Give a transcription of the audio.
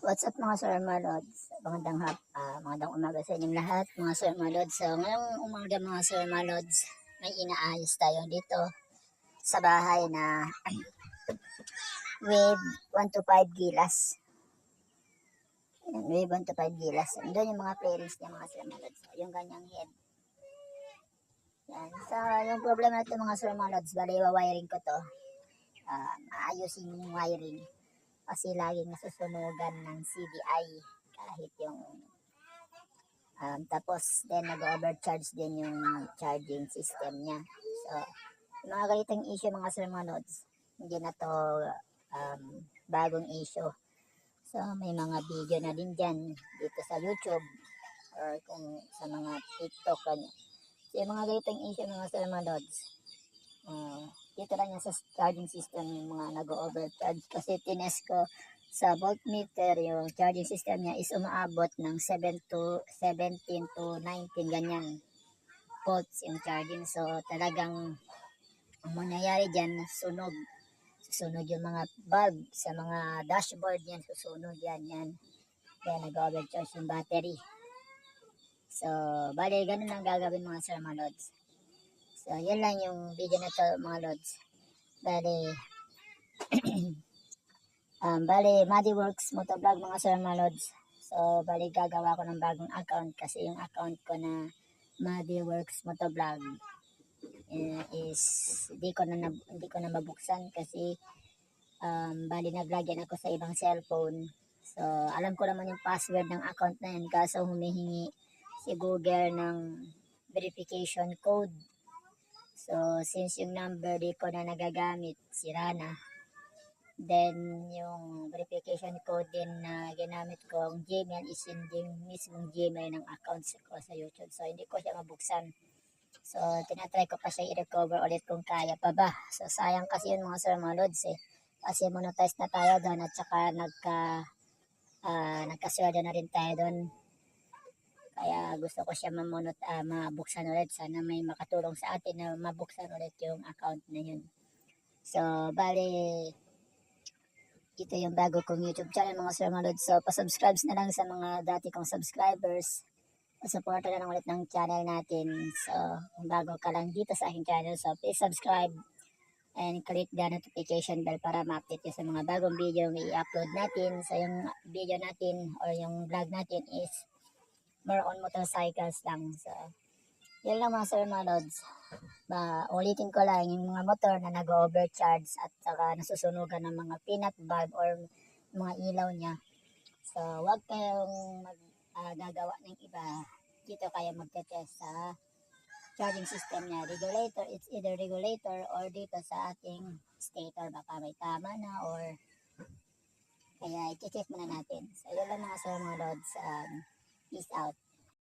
What's up mga sir mga lods? Magandang umaga sa inyong lahat mga sir mga lods. So ngayong umaga mga sir mga lods, may inaayos tayo dito sa bahay na wave 1 to 5 gilas. Wave 1 to 5 gilas. Doon yung mga playlist niya mga sir mga lods. So, yung ganyang head. Yan. So yung problema natin mga sir mga lods, bali wiring ko to. Maayusin yung wiring. Kasi laging nasusunugan ng CDI kahit yung tapos then nag-overcharge din yung charging system niya. So yung mga ganitong issue mga sir mga lods, hindi na to bagong issue. So may mga video na din dyan dito sa YouTube or kung sa mga TikTok kanya. So yung mga ganitong issue mga sir mga lods, dito lang yan sa charging system yung mga nag-overcharge kasi tines ko sa voltmeter yung charging system niya is umaabot ng 17 to 19 ganyan volts yung charging. So talagang ang mangyayari dyan, susunog yung mga bulb sa mga dashboard yan, susunog yan kaya nag-overcharge yung battery. So bali ganun lang gagawin mga sir mga lods. So, yun lang yung video na to mga lods. Bali, Madiworks Motovlog mga sir mga lods. So, bali gagawa ko ng bagong account kasi yung account ko na Madiworks Motovlog is hindi ko na mabuksan kasi bali nag-login ako sa ibang cellphone. So, alam ko naman yung password ng account na yun kaso humihingi si Google ng verification code. So, since yung number di ko na nagagamit, sira na. Then, yung verification code din na ginamit ko, ang Gmail is hindi mismong Gmail ng accounts ko sa YouTube. So, hindi ko siya mabuksan. So, tinatry ko pa siya i-recover ulit kung kaya pa ba. So, sayang kasi yun mga sir mga lods eh. Kasi monetize na tayo doon at saka nagkasweldo na rin tayo doon. Kaya gusto ko siya mabuksan ulit. Sana may makatulong sa atin na mabuksan ulit yung account na yun. So, bali, ito yung bago kong YouTube channel mga sir mga lods. So, pasubscribe na lang sa mga dati kong subscribers. Supporta na lang ulit ng channel natin. So, kung bago ka lang dito sa aking channel, so please subscribe and click the notification bell para ma-update ka sa mga bagong video na i-upload natin. So, yung video natin or yung vlog natin is more on motorcycles lang. So, yun lang mga sir mga lods. Ulitin ko lang yung mga motor na nag-overcharge at saka nasusunugan ng mga peanut bulb or mga ilaw niya. So, wag kayong gagawa ng iba. Dito kayo magte-test sa charging system niya. Regulator, it's either regulator or dito sa ating stator. Baka may tama na or kaya i-check muna natin. So, yun lang mga sir mga lods. Peace out.